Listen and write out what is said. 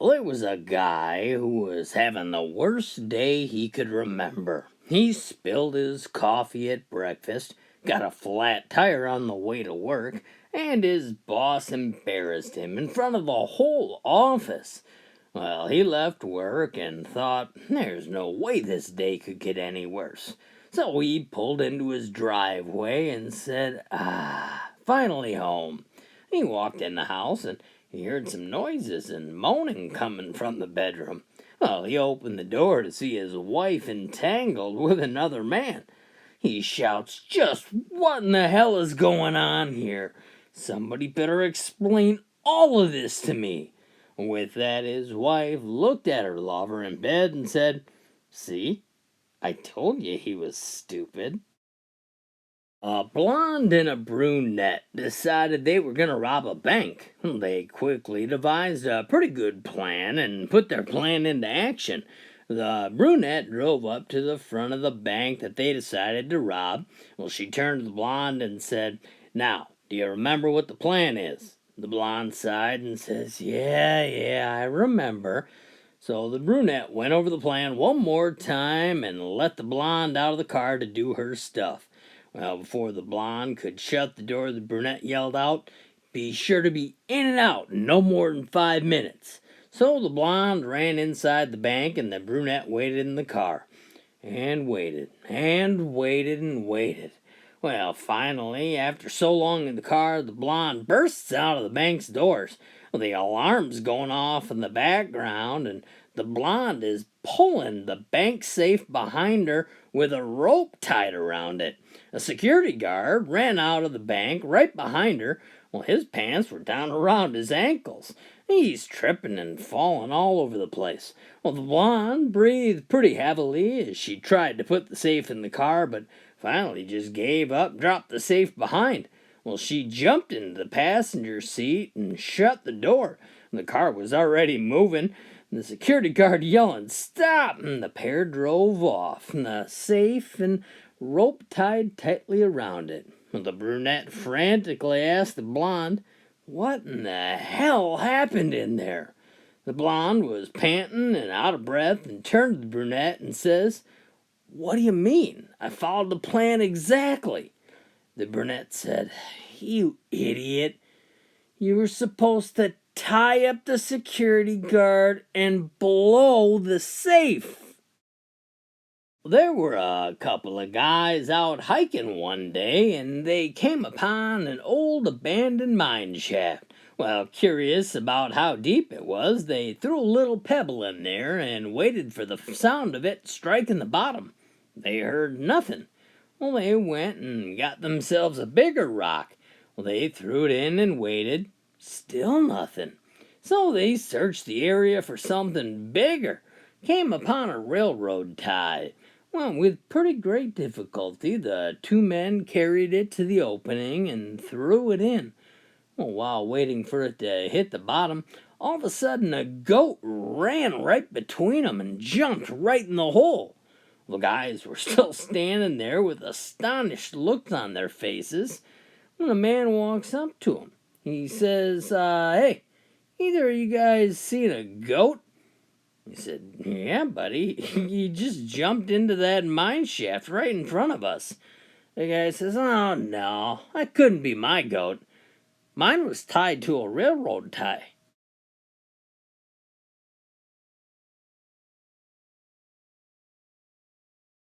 Well, there was a guy who was having the worst day he could remember. He spilled his coffee at breakfast, got a flat tire on the way to work, and his boss embarrassed him in front of the whole office. Well, he left work and thought, there's no way this day could get any worse. So he pulled into his driveway and said, finally home. He walked in the house and he heard some noises and moaning coming from the bedroom. Well, he opened the door to see his wife entangled with another man. He shouts, just what in the hell is going on here? Somebody better explain all of this to me. With that, his wife looked at her lover in bed and said, see, I told you he was stupid. A blonde and a brunette decided they were going to rob a bank. They quickly devised a pretty good plan and put their plan into action. The brunette drove up to the front of the bank that they decided to rob. Well, she turned to the blonde and said, now, do you remember what the plan is? The blonde sighed and says, yeah, I remember. So the brunette went over the plan one more time and let the blonde out of the car to do her stuff. Well, before the blonde could shut the door, the brunette yelled out, be sure to be in and out in no more than 5 minutes. So the blonde ran inside the bank and the brunette waited in the car. And waited, and waited, and waited. Well, finally, after so long in the car, the blonde bursts out of the bank's doors. Well, the alarm's going off in the background, and the blonde is pulling the bank safe behind her with a rope tied around it. A security guard ran out of the bank right behind her. Well, his pants were down around his ankles. He's tripping and falling all over the place. Well, the blonde breathed pretty heavily as she tried to put the safe in the car, but finally just gave up, dropped the safe behind. Well, she jumped into the passenger seat and shut the door. The car was already moving. The security guard yelling, stop! And the pair drove off, and the safe and rope tied tightly around it. The brunette frantically asked the blonde, what in the hell happened in there? The blonde was panting and out of breath and turned to the brunette and says, what do you mean? I followed the plan exactly. The brunette said, you idiot. You were supposed to tie up the security guard and blow the safe. There were a couple of guys out hiking one day, and they came upon an old abandoned mine shaft. Well, curious about how deep it was, they threw a little pebble in there and waited for the sound of it striking the bottom. They heard nothing. Well, they went and got themselves a bigger rock. Well, they threw it in and waited. Still nothing. So they searched the area for something bigger. Came upon a railroad tie. Well, with pretty great difficulty, the two men carried it to the opening and threw it in. Well, while waiting for it to hit the bottom, all of a sudden a goat ran right between them and jumped right in the hole. The guys were still standing there with astonished looks on their faces when a man walks up to them. He says, hey, either of you guys seen a goat? He said, yeah, buddy, he just jumped into that mine shaft right in front of us. The guy says, oh, no, that couldn't be my goat. Mine was tied to a railroad tie.